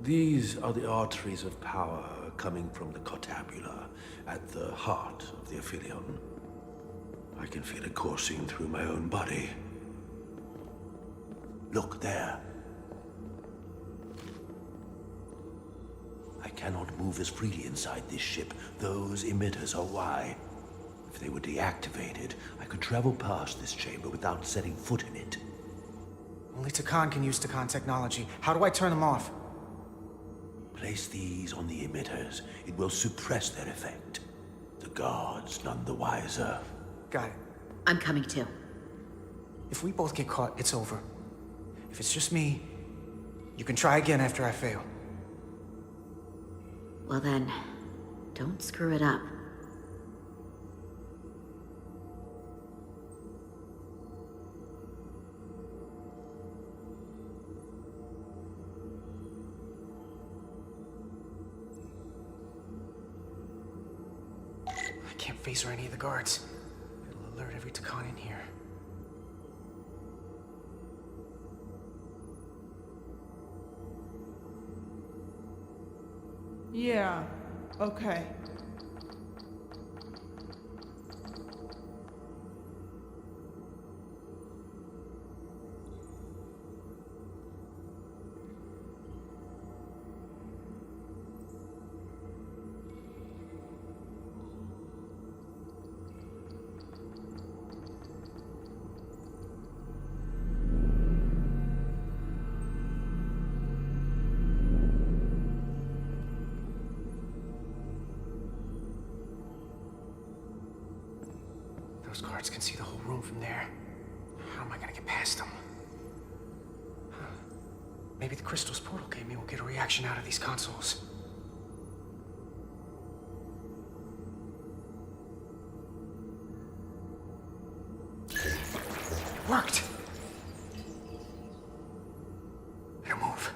These are the arteries of power coming from the cortabula at the heart of the Aphelion. I can feel it coursing through my own body. Look there. I cannot move as freely inside this ship. Those emitters are why. If they were deactivated, I could travel past this chamber without setting foot in it. Only Takan can use Takan technology. How do I turn them off? Place these on the emitters. It will suppress their effect. The guards none the wiser. Got it. I'm coming too. If we both get caught, it's over. If it's just me, you can try again after I fail. Well then, don't screw it up. I can't phaser any of the guards. It'll alert every Takan in here. Yeah, okay. Those guards can see the whole room from there. How am I gonna get past them? Huh. Maybe the crystal's portal gaming will get a reaction out of these consoles. Worked! Now move.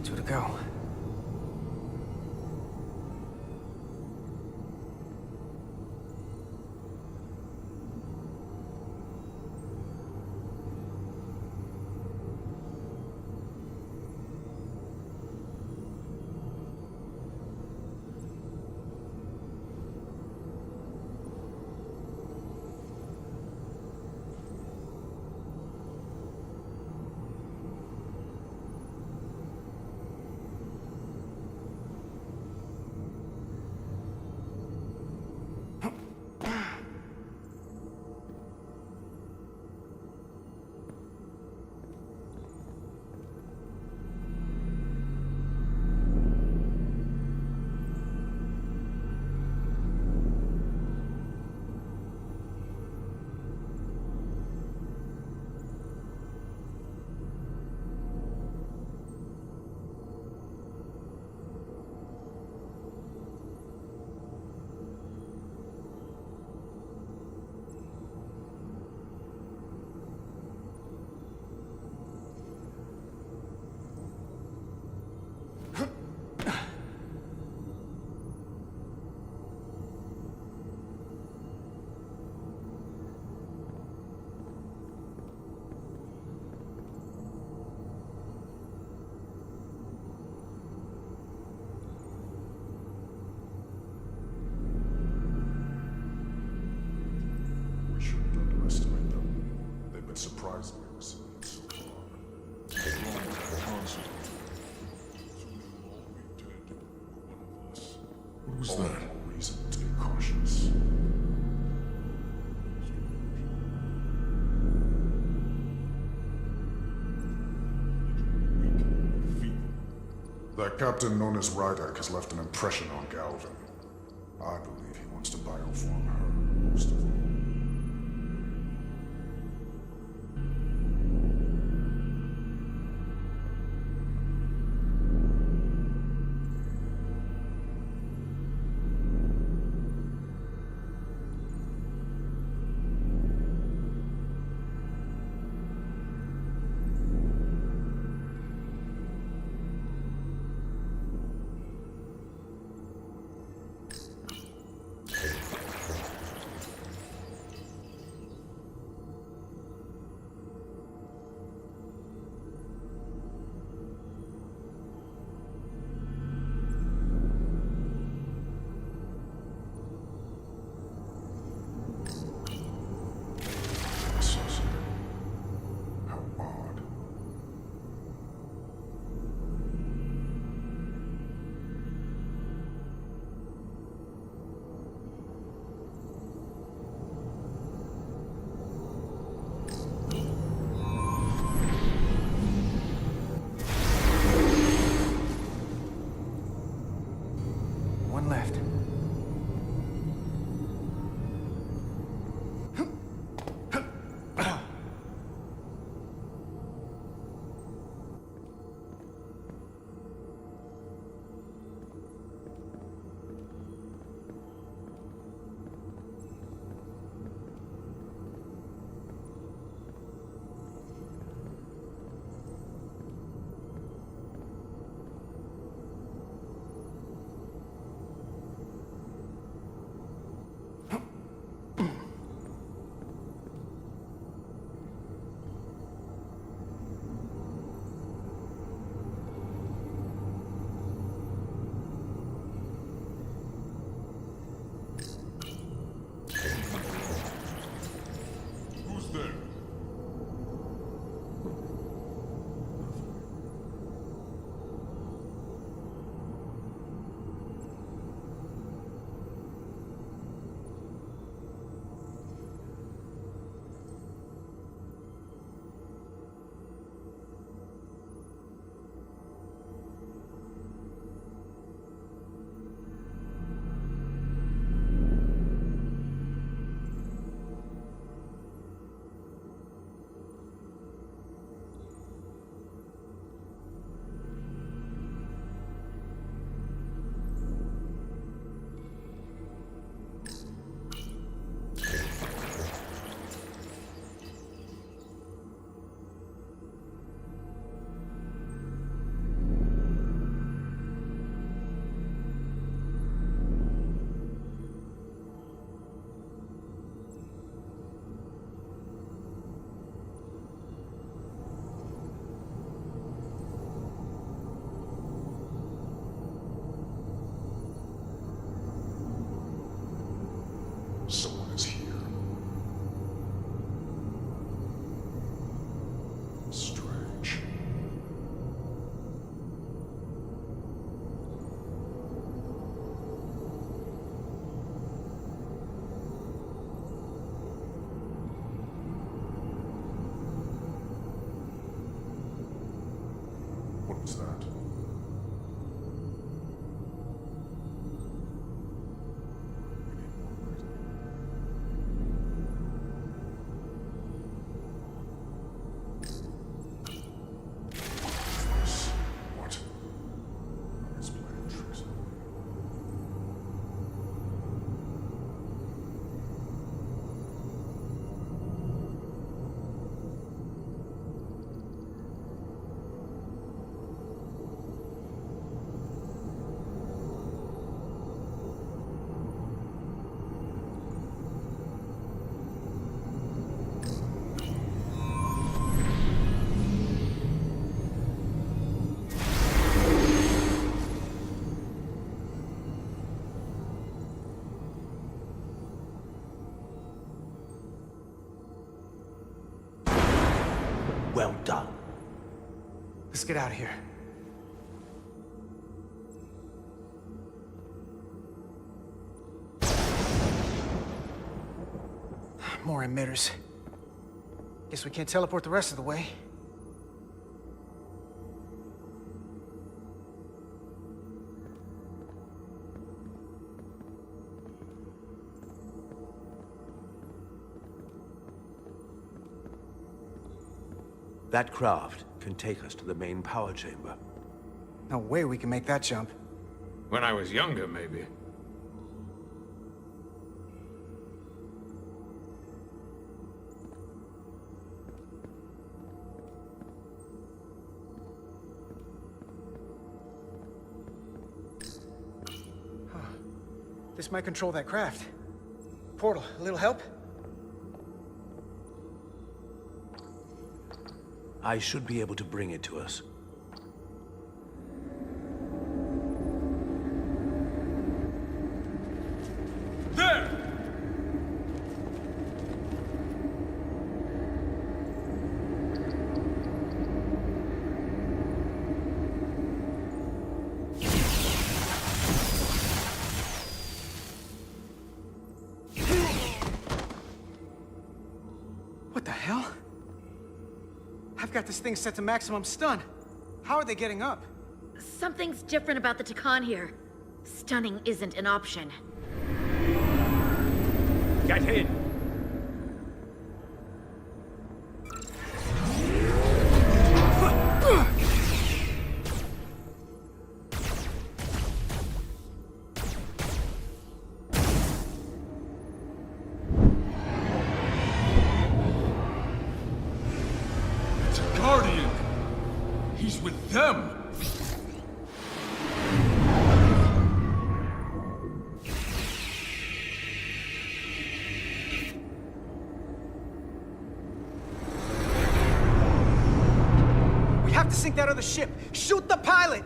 Two to go. That captain known as Rydak has left an impression on Galvin. I believe he wants to bioform her, most of all. How odd. One left. Who's there? Someone is here. Strange. What was that? What? His plan treason. Well done. Let's get out of here. More emitters. Guess we can't teleport the rest of the way. That craft can take us to the main power chamber. No way we can make that jump. When I was younger, maybe. This might control that craft. Portal, a little help? I should be able to bring it to us. There! What the hell? I've got this thing set to maximum stun. How are they getting up? Something's different about the Takan here. Stunning isn't an option. Get in! It's a Guardian! He's with them! We have to sink that other ship! Shoot the pilot!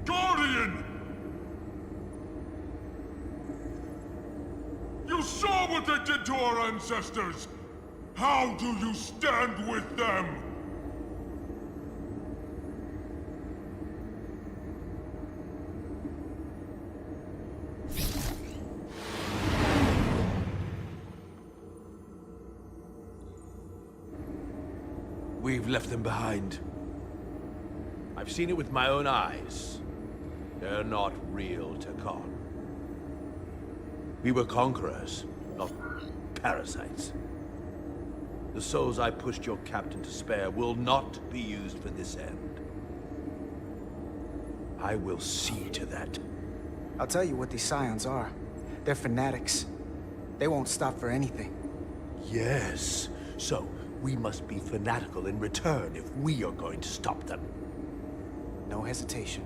Guardian! You saw what they did to our ancestors! How do you stand with them? We've left them behind. I've seen it with my own eyes. They're not real Takan. We were conquerors, not parasites. The souls I pushed your captain to spare will not be used for this end. I will see to that. I'll tell you what these Scions are. They're fanatics. They won't stop for anything. Yes, so we must be fanatical in return if we are going to stop them. No hesitation.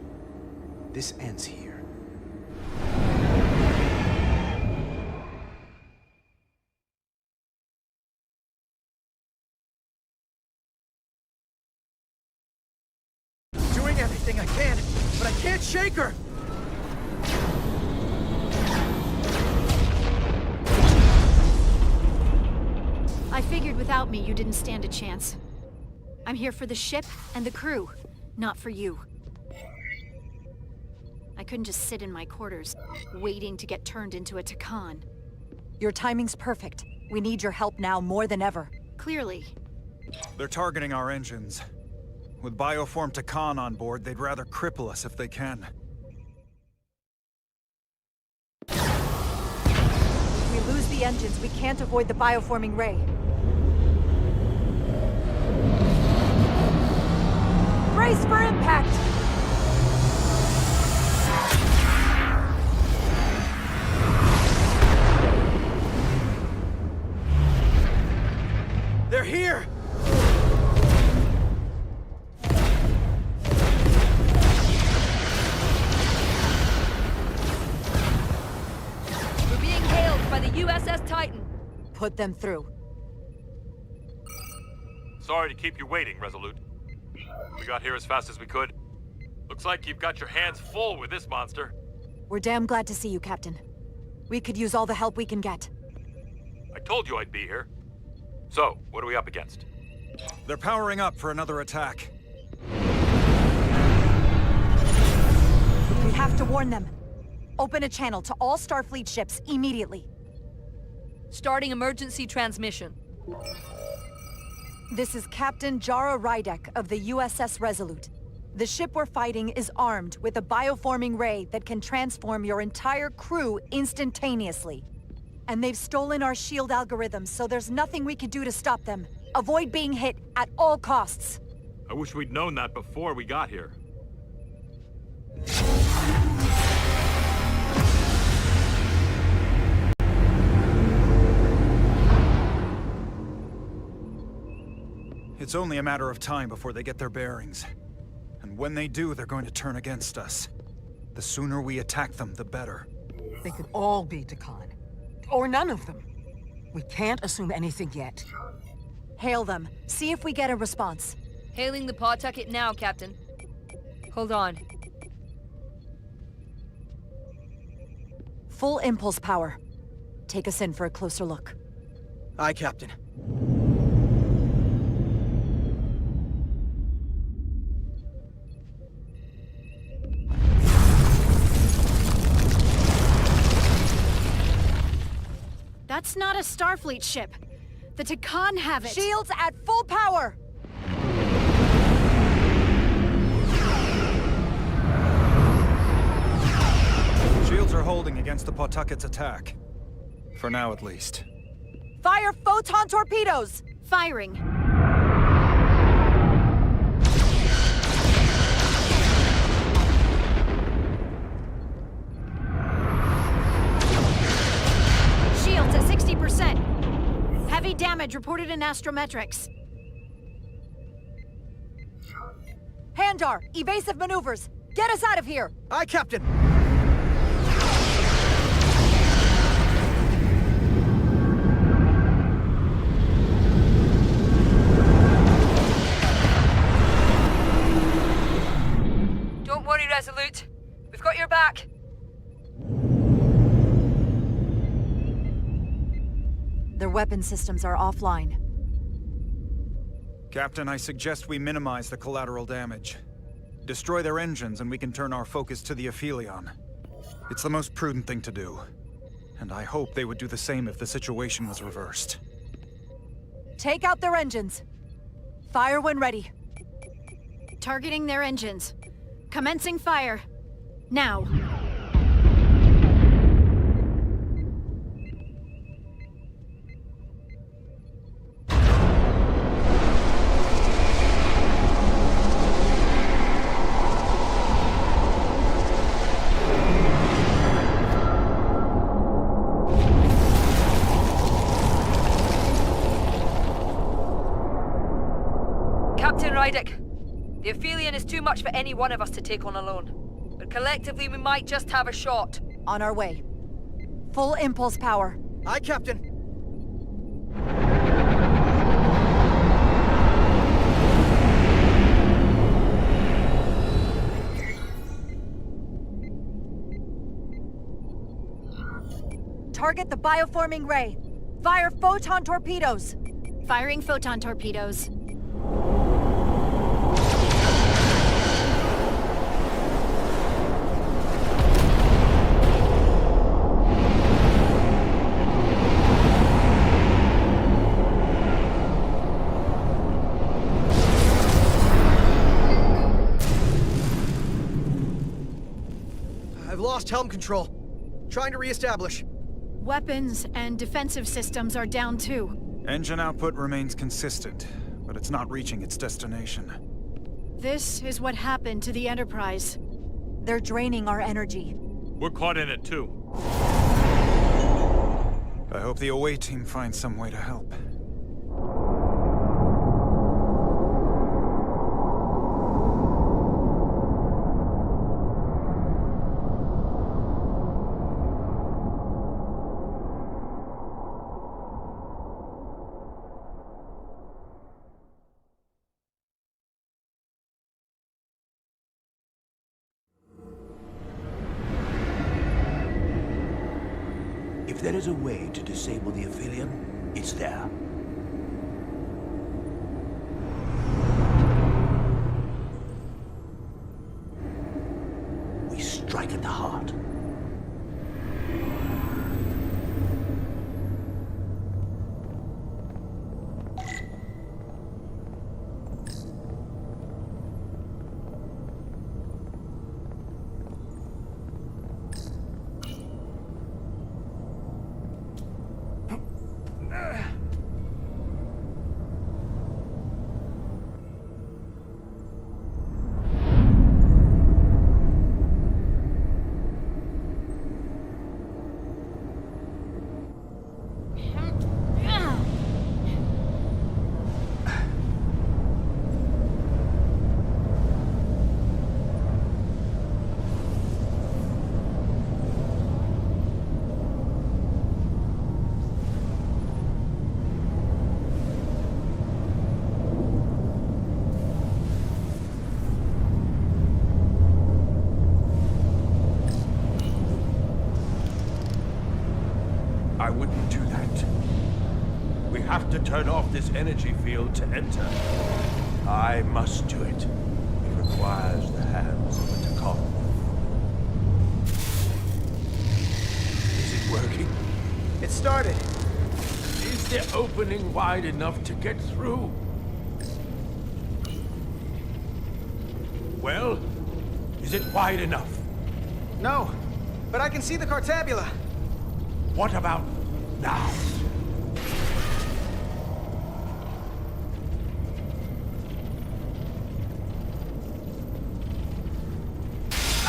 This ends here. Doing everything I can, but I can't shake her! I figured without me, you didn't stand a chance. I'm here for the ship and the crew, not for you. I couldn't just sit in my quarters, waiting to get turned into a Takan. Your timing's perfect. We need your help now more than ever. Clearly. They're targeting our engines. With Bioform Takan on board, they'd rather cripple us if they can. If we lose the engines, we can't avoid the bioforming ray. Brace for impact! They're here! We're being hailed by the USS Titan. Put them through. Sorry to keep you waiting, Resolute. We got here as fast as we could. Looks like you've got your hands full with this monster. We're damn glad to see you, Captain. We could use all the help we can get. I told you I'd be here. So, what are we up against? They're powering up for another attack. We have to warn them. Open a channel to all Starfleet ships immediately. Starting emergency transmission. This is Captain Jara Rydek of the USS Resolute. The ship we're fighting is armed with a bioforming ray that can transform your entire crew instantaneously. And they've stolen our shield algorithms, so there's nothing we can do to stop them. Avoid being hit at all costs. I wish we'd known that before we got here. It's only a matter of time before they get their bearings. And when they do, they're going to turn against us. The sooner we attack them, the better. They could all be Takan. Or none of them. We can't assume anything yet. Hail them. See if we get a response. Hailing the Pawtucket now, Captain. Hold on. Full impulse power. Take us in for a closer look. Aye, Captain. That's not a Starfleet ship. The Takan have it. Shields at full power! Shields are holding against the Pawtucket's attack. For now, at least. Fire photon torpedoes! Firing. Shields at 60%. Heavy damage reported in astrometrics. Handar, evasive maneuvers! Get us out of here! Aye, Captain! Don't worry, Resolute. We've got your back. Their weapon systems are offline. Captain, I suggest we minimize the collateral damage. Destroy their engines and we can turn our focus to the Aphelion. It's the most prudent thing to do. And I hope they would do the same if the situation was reversed. Take out their engines. Fire when ready. Targeting their engines. Commencing fire. Now. Captain Rydek, the Aphelion is too much for any one of us to take on alone. But collectively, we might just have a shot. On our way. Full impulse power. Aye, Captain. Target the bioforming ray. Fire photon torpedoes. Firing photon torpedoes. I've lost helm control. Trying to re-establish. Weapons and defensive systems are down too. Engine output remains consistent, but it's not reaching its destination. This is what happened to the Enterprise. They're draining our energy. We're caught in it too. I hope the away team finds some way to help. If there is a way to disable the Aphelion, it's there. We strike at the heart. to turn off this energy field to enter. I must do it. It requires the hands of a Takon. Is it working? It started. Is the opening wide enough to get through? Well, is it wide enough? No, but I can see the Cartabula. What about now?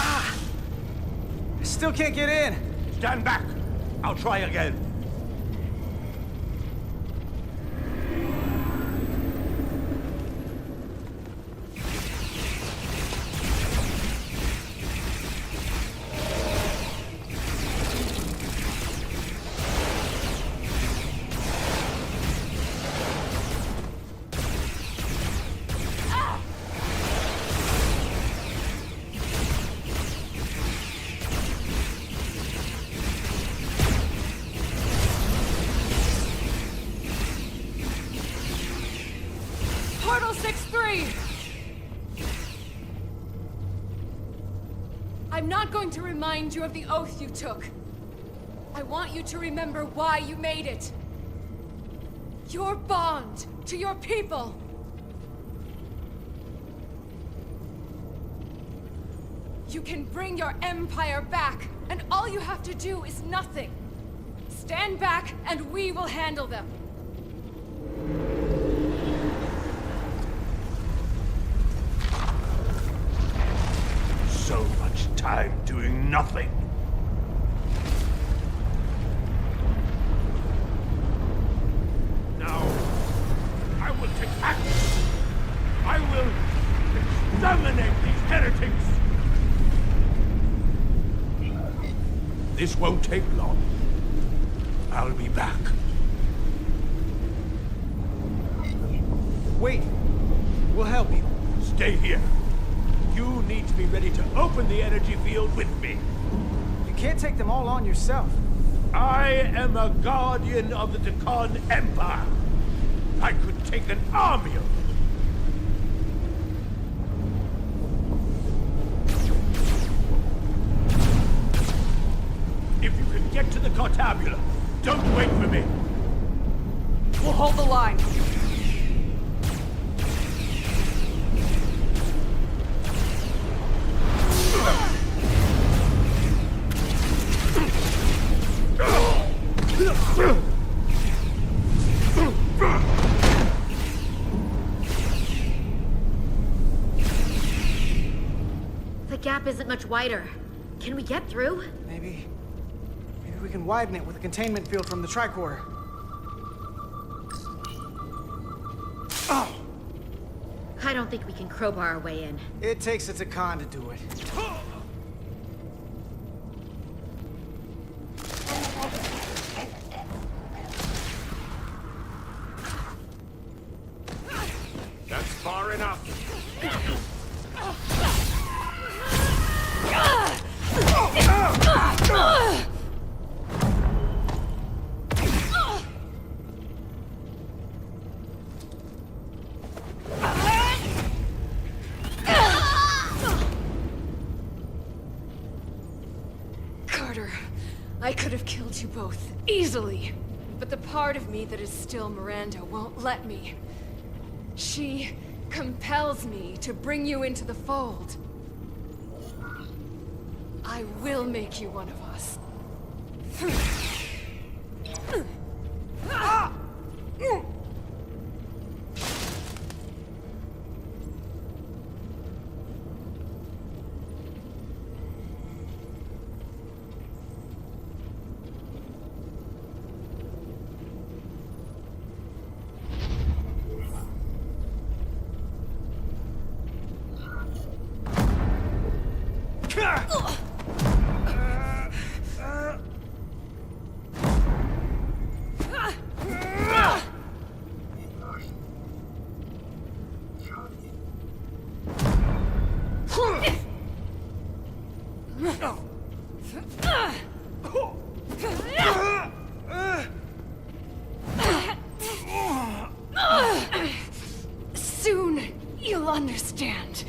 I still can't get in. Stand back. I'll try again. Portal 6-3! I'm not going to remind you of the oath you took. I want you to remember why you made it. Your bond to your people. You can bring your empire back, and all you have to do is nothing. Stand back, and we will handle them. So much time doing nothing. Now, I will take action. I will exterminate these heretics. This won't take long. I'll be back. Wait. We'll help you. Stay here. You need to be ready to open the energy field with me. You can't take them all on yourself. I am a guardian of the Takon Empire. I could take an army of them. If you can get to the Cartabula, don't wait for me. We'll hold the line. The gap isn't much wider. Can we get through? Maybe we can widen it with a containment field from the tricorder. Oh! I don't think we can crowbar our way in. It takes a Takon to do it. That's far enough. Carter, I could have killed you both, easily. But the part of me that is still Miranda won't let me. She compels me to bring you into the fold. I will make you one of us. understand.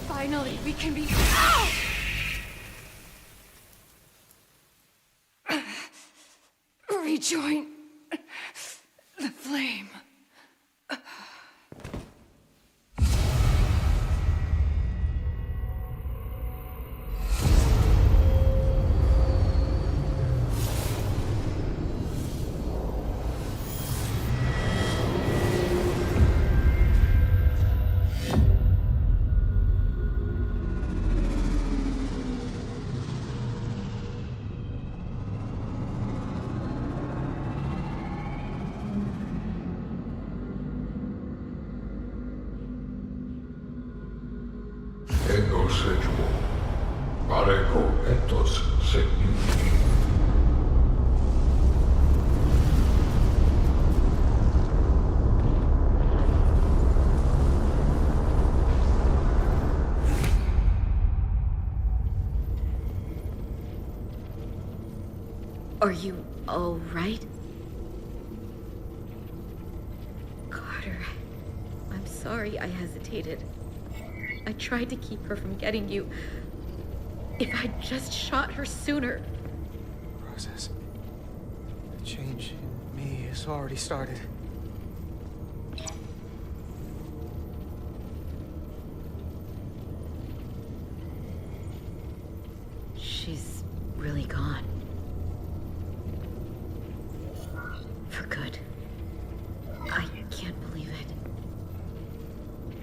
Finally, we can be... rejoin the flame. Are you all right? Carter, I'm sorry I hesitated. I tried to keep her from getting you. If I'd just shot her sooner. Process. The change in me has already started. She's really gone. For good. I can't believe it.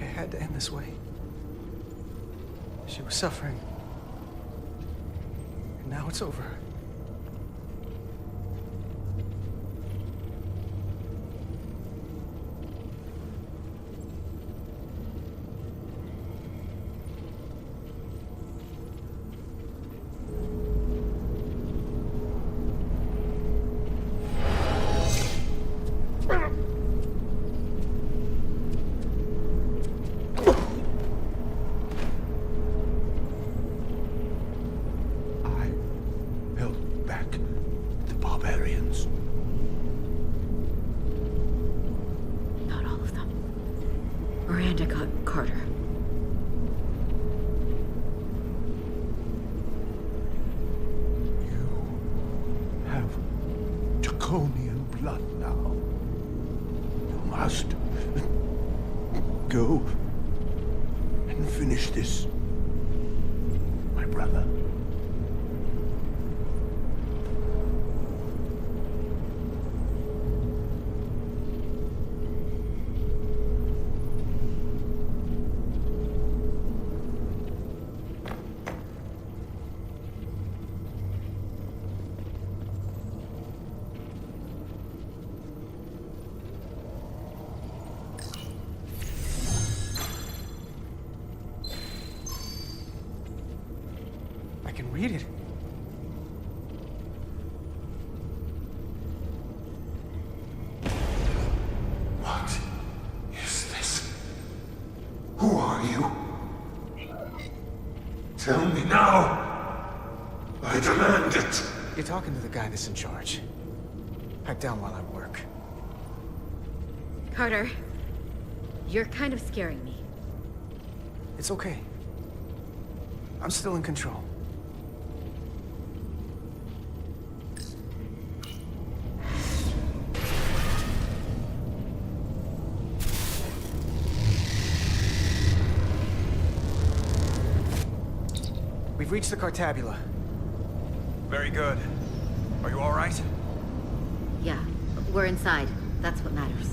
It had to end this way. She was suffering. And now it's over. Miranda got Carter. You have Draconian blood now. You must go and finish this, my brother. I can read it. What is this? Who are you? Tell me now. I demand it. You're talking to the guy that's in charge. Pipe down while I work. Carter, you're kind of scaring me. It's okay. I'm still in control. We've reached the Cartabula. Very good. Are you all right? Yeah, we're inside. That's what matters.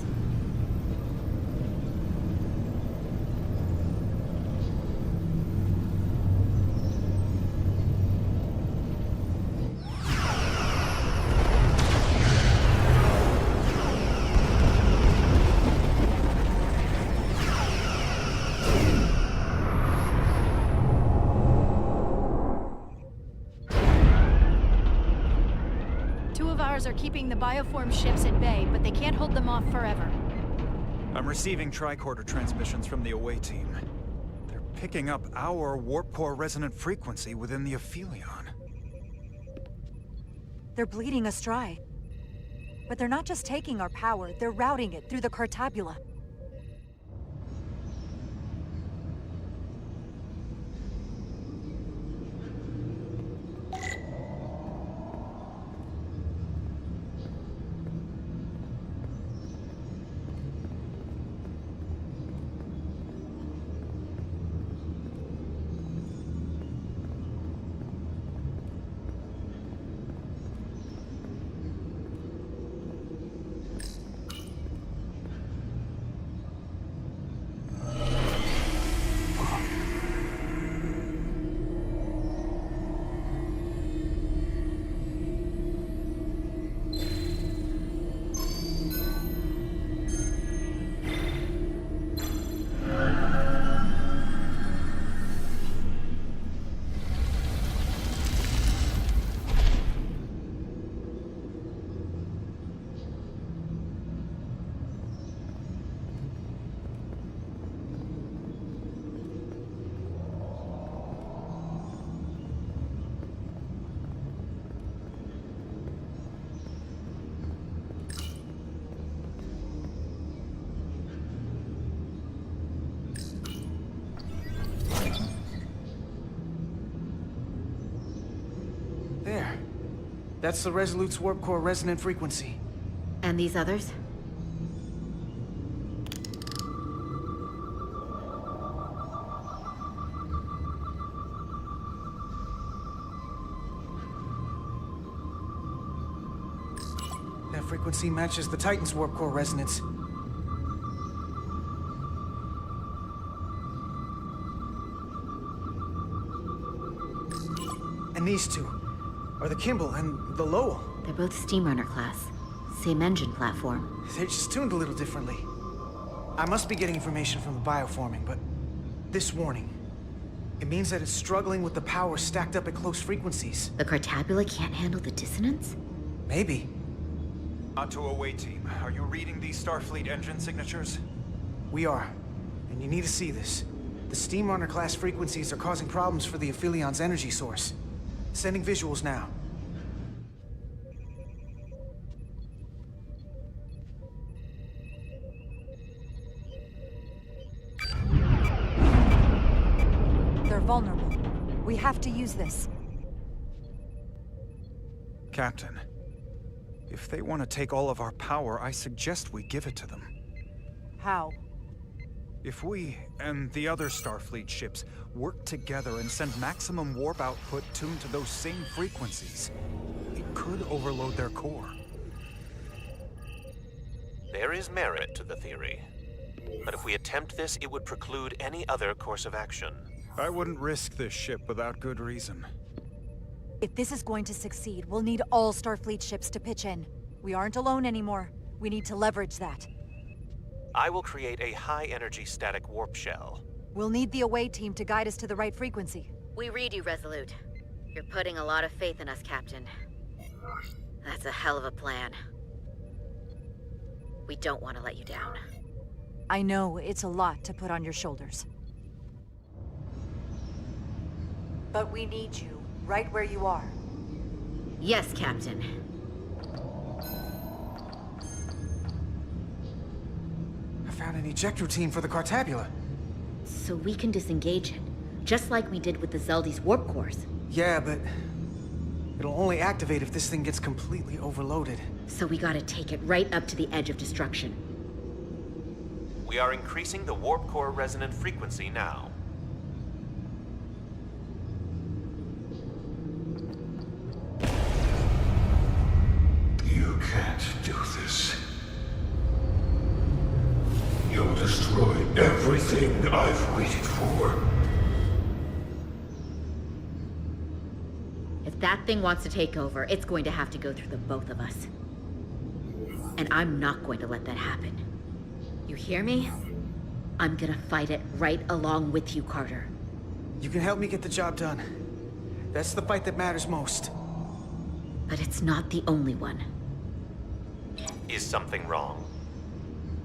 signatures are keeping the bioform ships at bay, but they can't hold them off forever. I'm receiving tricorder transmissions from the away team. They're picking up our warp core resonant frequency within the Aphelion. They're bleeding us dry. But they're not just taking our power, they're routing it through the Cartabula. There. That's the Resolute's warp core resonant frequency. And these others? That frequency matches the Titan's warp core resonance. And these two are the Kimball and the Lowell. They're both Steamrunner class. Same engine platform. They're just tuned a little differently. I must be getting information from the bioforming, but this warning, it means that it's struggling with the power stacked up at close frequencies. The Cartabula can't handle the dissonance? Maybe. On to away team. Are you reading these Starfleet engine signatures? We are. And you need to see this. The Steamrunner class frequencies are causing problems for the Aphilion's energy source. Sending visuals now. They're vulnerable. We have to use this. Captain, if they want to take all of our power, I suggest we give it to them. How? If we, and the other Starfleet ships, work together and send maximum warp output tuned to those same frequencies, it could overload their core. There is merit to the theory. But if we attempt this, it would preclude any other course of action. I wouldn't risk this ship without good reason. If this is going to succeed, we'll need all Starfleet ships to pitch in. We aren't alone anymore. We need to leverage that. I will create a high-energy static warp shell. We'll need the away team to guide us to the right frequency. We read you, Resolute. You're putting a lot of faith in us, Captain. That's a hell of a plan. We don't want to let you down. I know it's a lot to put on your shoulders. But we need you, right where you are. Yes, Captain. I found an eject routine for the Cartabula. So we can disengage it, just like we did with the Zeldy's warp cores. Yeah, but it'll only activate if this thing gets completely overloaded. So we gotta take it right up to the edge of destruction. We are increasing the warp core resonant frequency now. You can't do this. You'll destroy everything I've waited for. If that thing wants to take over, it's going to have to go through the both of us. And I'm not going to let that happen. You hear me? I'm gonna fight it right along with you, Carter. You can help me get the job done. That's the fight that matters most. But it's not the only one. Is something wrong?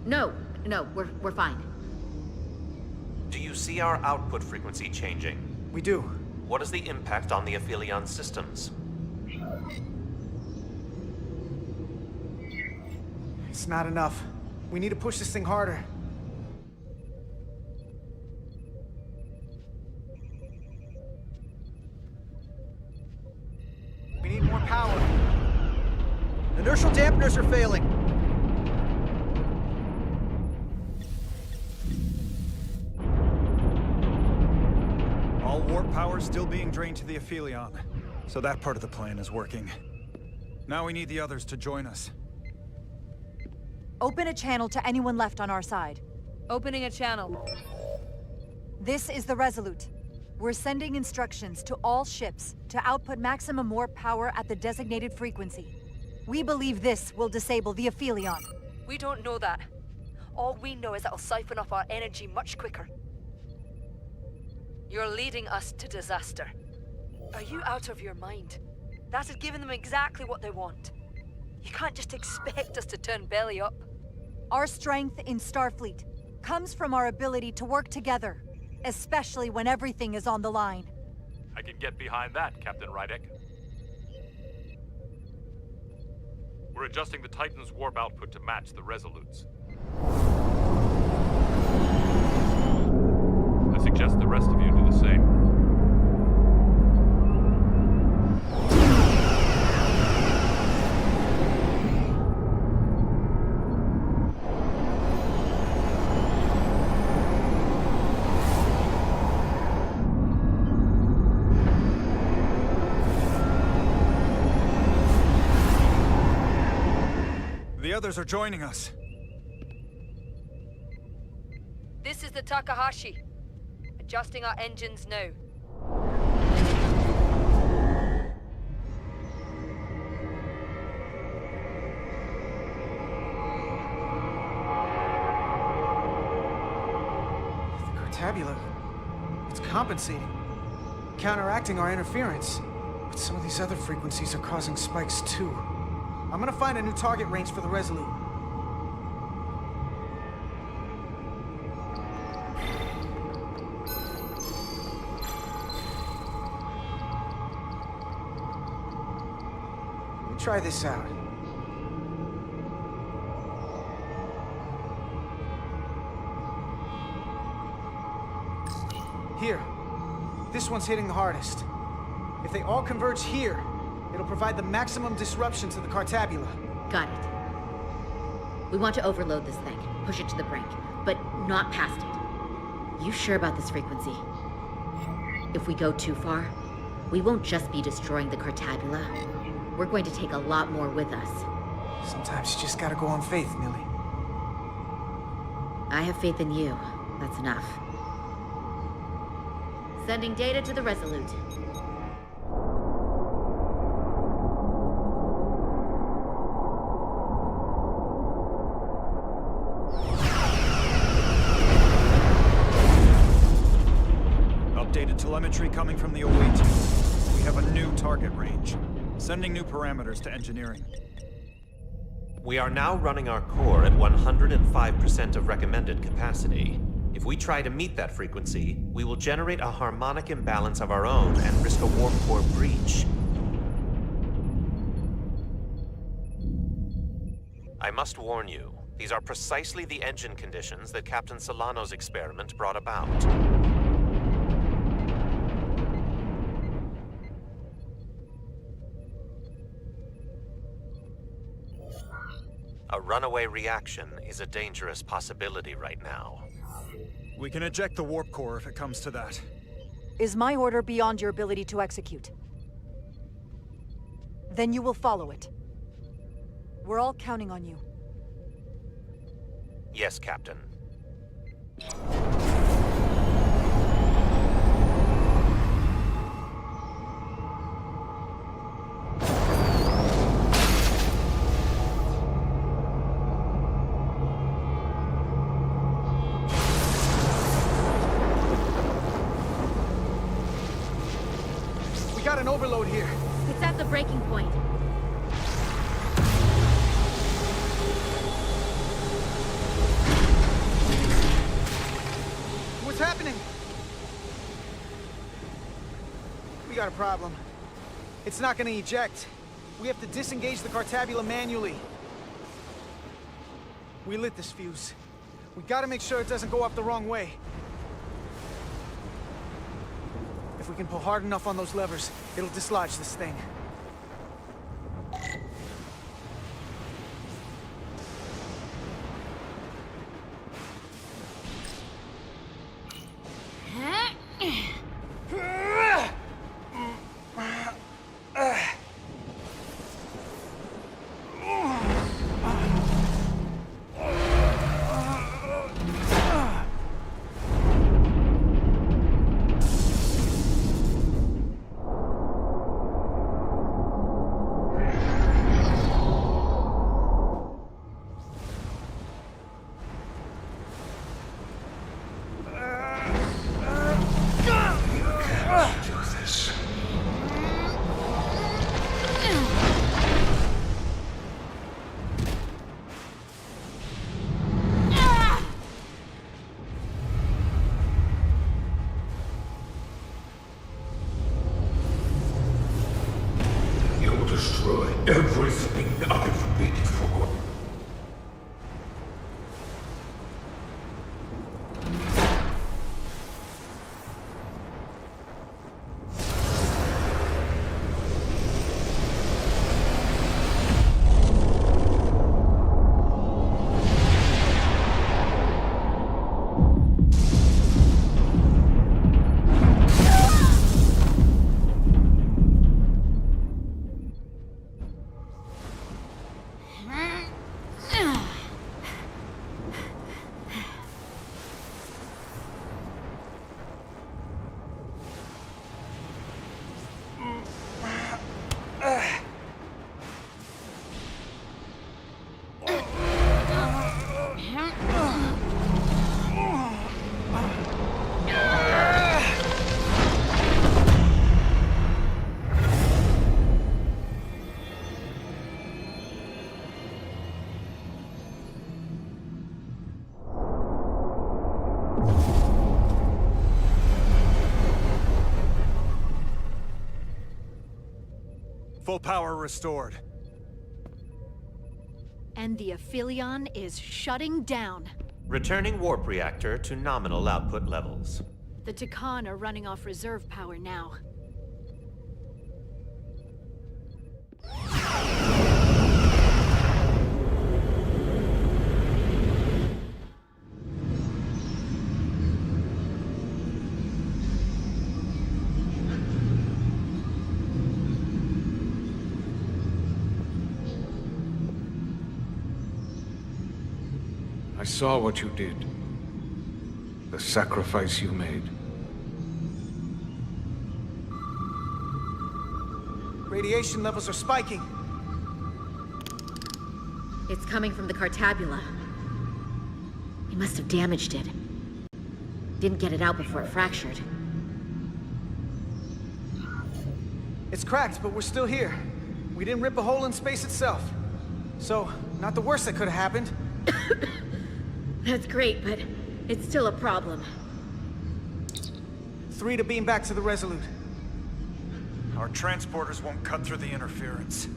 No, we're fine. Do you see our output frequency changing? We do. What is the impact on the Aphelion systems? It's not enough. We need to push this thing harder. We need more power. Inertial dampeners are failing. All warp power still being drained to the Aphelion, so that part of the plan is working. Now we need the others to join us. Open a channel to anyone left on our side. Opening a channel. This is the Resolute. We're sending instructions to all ships to output maximum warp power at the designated frequency. We believe this will disable the Aphelion. We don't know that. All we know is it'll siphon off our energy much quicker. You're leading us to disaster. Are you out of your mind? That has given them exactly what they want. You can't just expect us to turn belly up. Our strength in Starfleet comes from our ability to work together, especially when everything is on the line. I can get behind that, Captain Rydek. We're adjusting the Titan's warp output to match the Resolute's. I suggest the rest of you do the same. The others are joining us. This is the Takahashi. Adjusting our engines now. The Cartabula, it's compensating, counteracting our interference. But some of these other frequencies are causing spikes too. I'm gonna find a new target range for the Resolute. Let me try this out. Here. This one's hitting the hardest. If they all converge here, it'll provide the maximum disruption to the Cartabula. Got it. We want to overload this thing, push it to the brink, but not past it. You sure about this frequency? If we go too far, we won't just be destroying the Cartabula. We're going to take a lot more with us. Sometimes you just gotta go on faith, Millie. I have faith in you. That's enough. Sending data to the Resolute. Updated telemetry coming from the await. We have a new target range. Sending new parameters to engineering. We are now running our core at 105% of recommended capacity. If we try to meet that frequency, we will generate a harmonic imbalance of our own and risk a warp core breach. I must warn you, these are precisely the engine conditions that Captain Solano's experiment brought about. A runaway reaction is a dangerous possibility right now. We can eject the warp core if it comes to that. Is my order beyond your ability to execute? Then you will follow it. We're all counting on you. Yes, Captain. We got an overload here. It's at the breaking point. What's happening? We got a problem. It's not gonna eject. We have to disengage the Cartabula manually. We lit this fuse. We gotta make sure it doesn't go off the wrong way. If we can pull hard enough on those levers, it'll dislodge this thing. Everything I've paid for. Full power restored. And the Aphelion is shutting down. Returning warp reactor to nominal output levels. The Takan are running off reserve power now. I saw what you did. The sacrifice you made. Radiation levels are spiking. It's coming from the Cartabula. He must have damaged it. Didn't get it out before it fractured. It's cracked, but we're still here. We didn't rip a hole in space itself. So, not the worst that could have happened. That's great, but it's still a problem. 3 to beam back to the Resolute. Our transporters won't cut through the interference.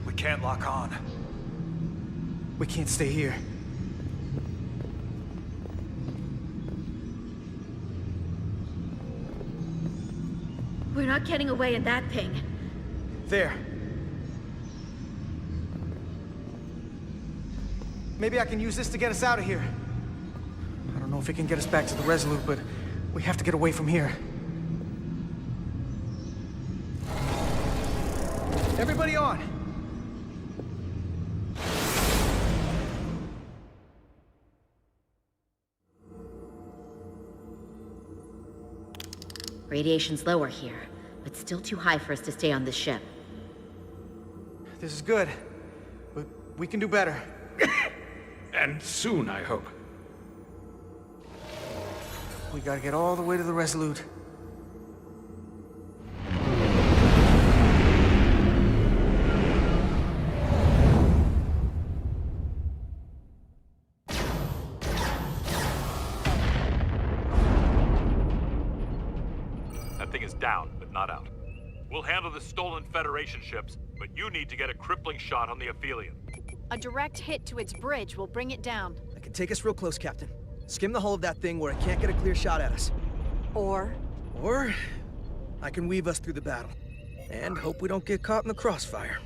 We can't lock on. We can't stay here. We're not getting away in that thing. There. Maybe I can use this to get us out of here. I don't know if it can get us back to the Resolute, but we have to get away from here. Everybody on! Radiation's lower here, but still too high for us to stay on this ship. This is good, but we can do better. And soon, I hope. We gotta get all the way to the Resolute. thing is down, but not out. We'll handle the stolen Federation ships, but you need to get a crippling shot on the Aphelion. A direct hit to its bridge will bring it down. I can take us real close, Captain. Skim the hull of that thing where it can't get a clear shot at us. Or I can weave us through the battle. And hope we don't get caught in the crossfire.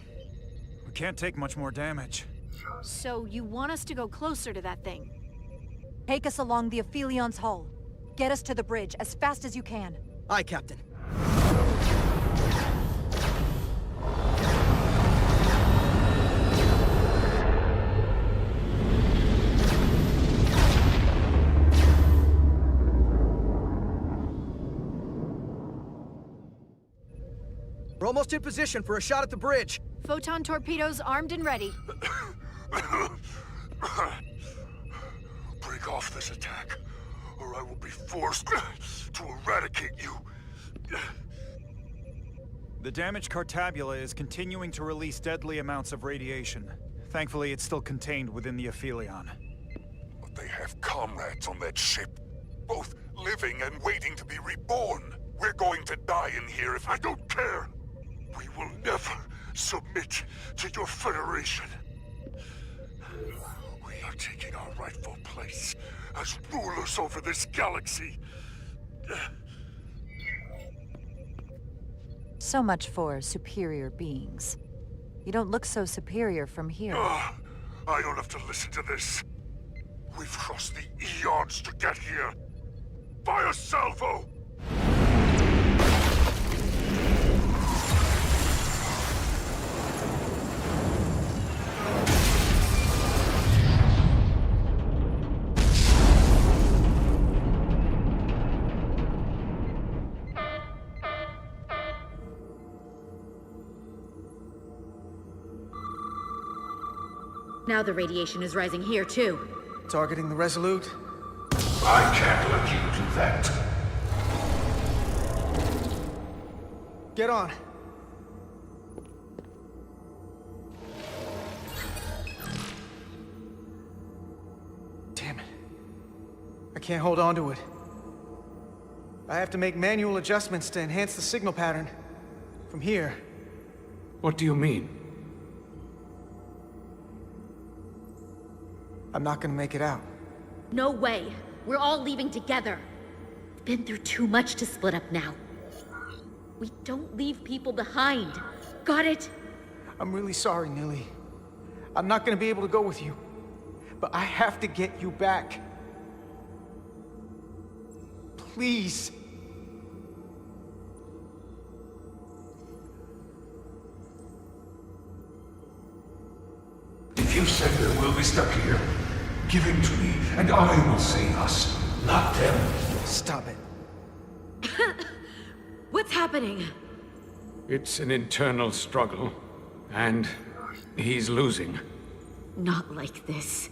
We can't take much more damage. So you want us to go closer to that thing? take us along the Aphelion's hull. Get us to the bridge as fast as you can. Aye, Captain. We're almost in position for a shot at the bridge. Photon torpedoes armed and ready. Break off this attack, or I will be forced to eradicate you. The damaged Cartabula is continuing to release deadly amounts of radiation. Thankfully, it's still contained within the Aphelion. But they have comrades on that ship, both living and waiting to be reborn. We're going to die in here if I don't care. We will never submit to your Federation. We are taking our rightful place as rulers over this galaxy. So much for superior beings. You don't look so superior from here. I don't have to listen to this. We've crossed the eons to get here. Fire salvo! Now the radiation is rising here, too. Targeting the Resolute? I can't let you do that. Get on. Damn it. I can't hold on to it. I have to make manual adjustments to enhance the signal pattern. From here. What do you mean? I'm not gonna make it out. No way. We're all leaving together. We've been through too much to split up now. We don't leave people behind. Got it? I'm really sorry, Nilly. I'm not gonna be able to go with you. But I have to get you back. Please. If you said that we'll be stuck here, give him to me, and I will save us, not them. Stop it. What's happening? It's an internal struggle, and he's losing. Not like this.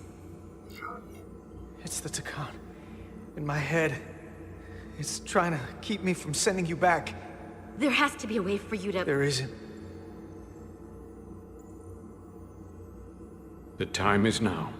It's the Takan. In my head. It's trying to keep me from sending you back. There has to be a way for you to... There isn't. The time is now.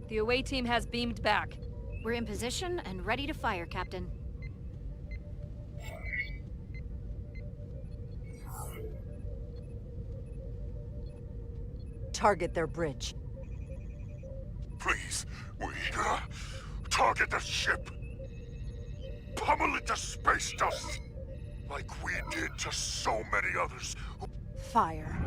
The away team has beamed back. We're in position and ready to fire, Captain. Target their bridge. Please, we target the ship. Pummel it to space dust, like we did to so many others. Fire.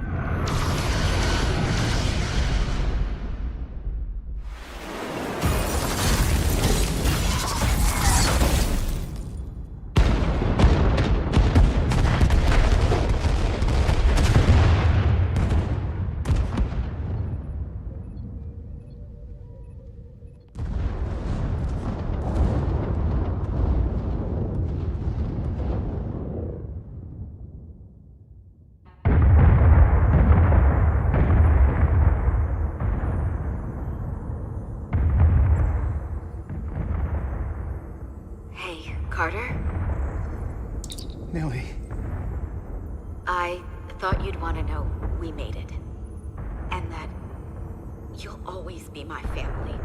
always be my family.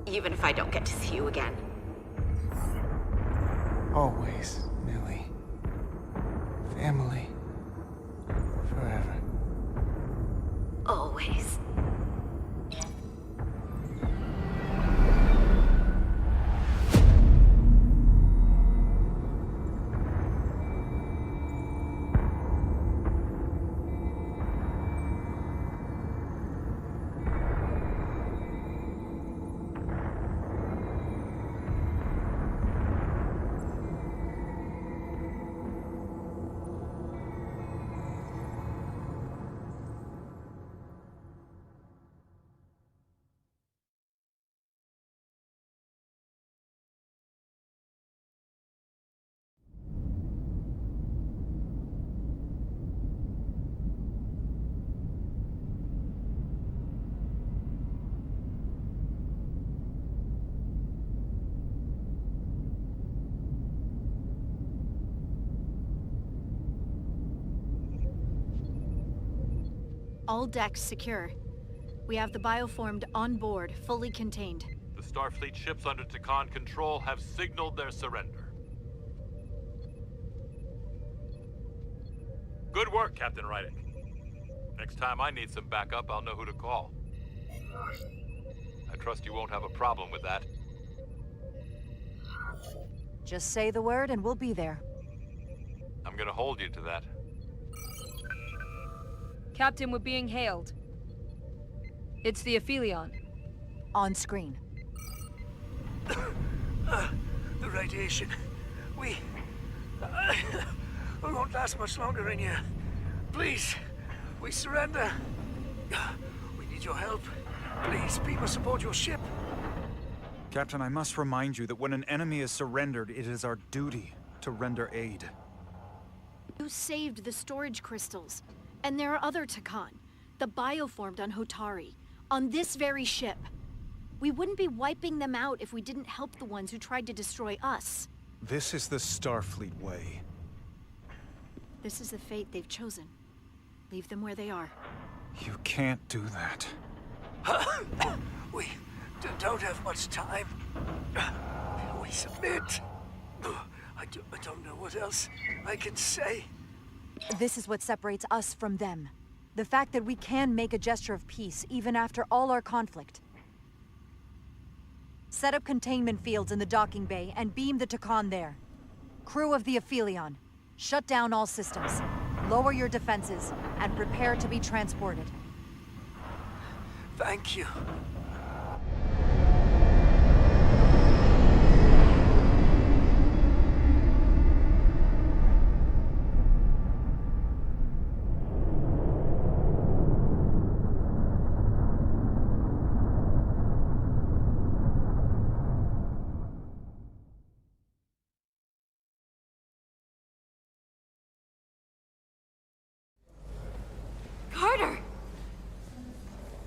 Even if I don't get to see you again. Always, Millie. Family. Forever. Always. All decks secure. We have the bioformed on board, fully contained. The Starfleet ships under Takan control have signaled their surrender. Good work, Captain Rydick. Next time I need some backup, I'll know who to call. I trust you won't have a problem with that. Just say the word and we'll be there. I'm gonna hold you to that. Captain, we're being hailed. It's the Aphelion. On screen. The radiation. We won't last much longer in here. Please, we surrender. We need your help. Please, beam us aboard your ship. Captain, I must remind you that when an enemy is surrendered, it is our duty to render aid. You saved the storage crystals. And there are other Takan, the bioformed on Hotari, on this very ship. We wouldn't be wiping them out if we didn't help the ones who tried to destroy us. This is the Starfleet way. This is the fate they've chosen. Leave them where they are. You can't do that. We don't have much time. We submit. I don't know what else I can say. This is what separates us from them. The fact that we can make a gesture of peace even after all our conflict. Set up containment fields in the docking bay and beam the Takan there. Crew of the Aphelion, shut down all systems. Lower your defenses and prepare to be transported. Thank you. Carter!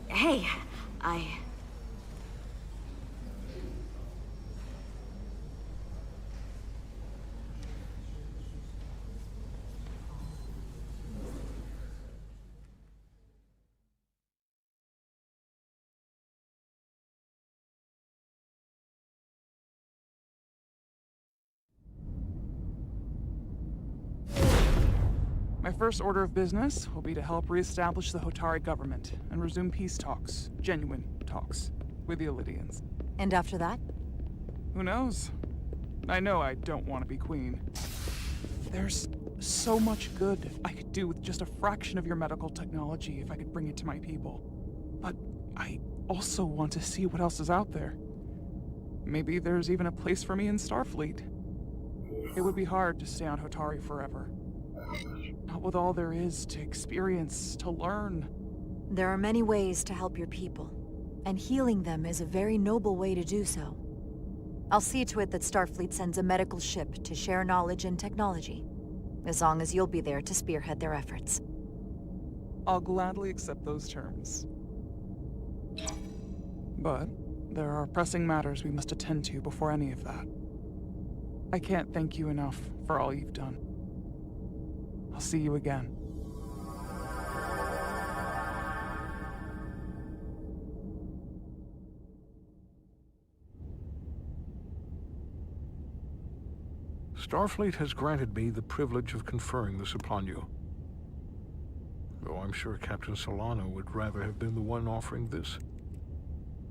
Hey, My first order of business will be to help reestablish the Hotari government and resume peace talks, genuine talks, with the Illidians. And after that? Who knows? I know I don't want to be queen. There's so much good I could do with just a fraction of your medical technology if I could bring it to my people. But I also want to see what else is out there. Maybe there's even a place for me in Starfleet. It would be hard to stay on Hotari forever. Not with all there is to experience, to learn. There are many ways to help your people, and healing them is a very noble way to do so. I'll see to it that Starfleet sends a medical ship to share knowledge and technology, as long as you'll be there to spearhead their efforts. I'll gladly accept those terms. But there are pressing matters we must attend to before any of that. I can't thank you enough for all you've done. I'll see you again. Starfleet has granted me the privilege of conferring this upon you. Though I'm sure Captain Solano would rather have been the one offering this.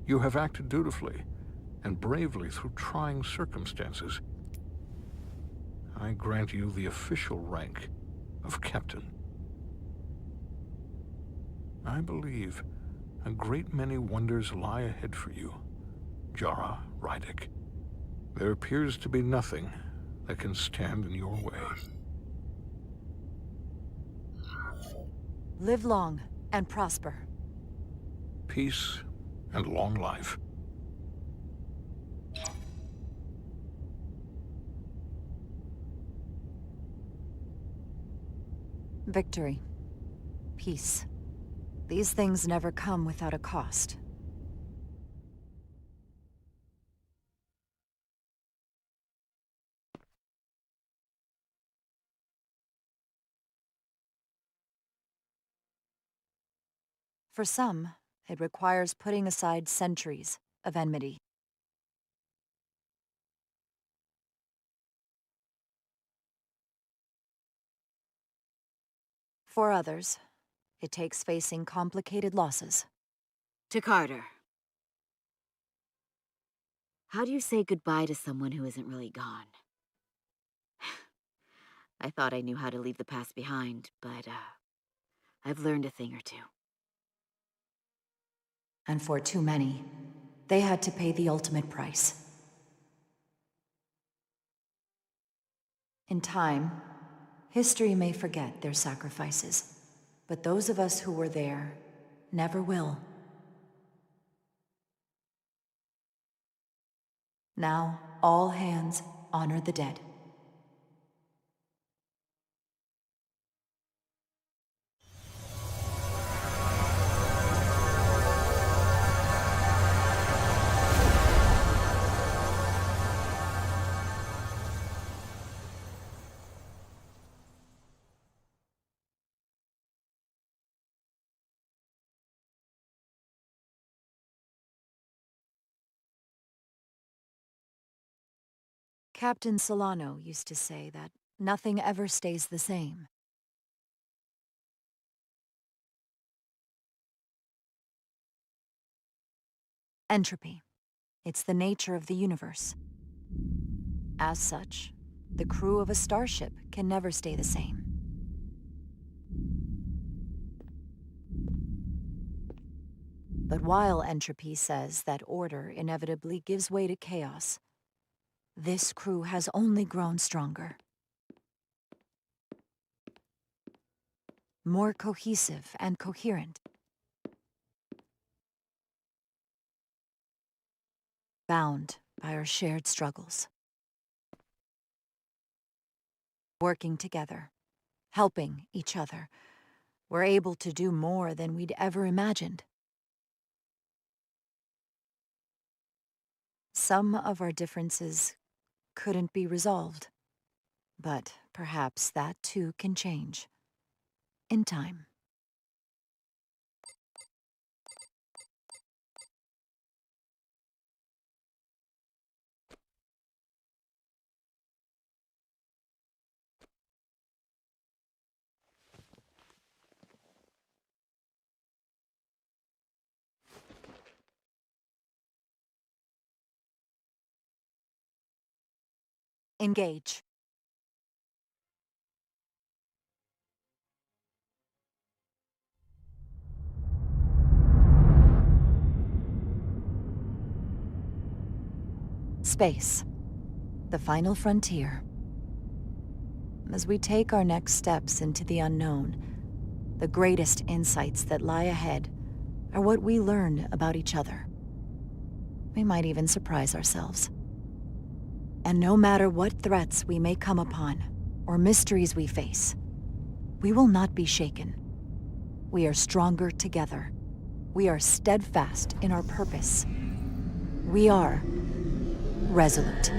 You have acted dutifully and bravely through trying circumstances. I grant you the official rank of Captain. I believe a great many wonders lie ahead for you, Jara Rydek. There appears to be nothing that can stand in your way. Live long and prosper. Peace and long life. Victory. Peace. These things never come without a cost. For some, it requires putting aside centuries of enmity. For others, it takes facing complicated losses. To Carter. How do you say goodbye to someone who isn't really gone? I thought I knew how to leave the past behind, but I've learned a thing or two. And for too many, they had to pay the ultimate price. In time, history may forget their sacrifices, but those of us who were there never will. Now, all hands honor the dead. Captain Solano used to say that nothing ever stays the same. Entropy. It's the nature of the universe. As such, the crew of a starship can never stay the same. But while entropy says that order inevitably gives way to chaos, this crew has only grown stronger. More cohesive and coherent. Bound by our shared struggles. Working together, helping each other, we're able to do more than we'd ever imagined. Some of our differences couldn't be resolved, but perhaps that too can change. In time. Engage. Space. The final frontier. As we take our next steps into the unknown, the greatest insights that lie ahead are what we learn about each other. We might even surprise ourselves. And no matter what threats we may come upon, or mysteries we face, we will not be shaken. We are stronger together. We are steadfast in our purpose. We are resolute.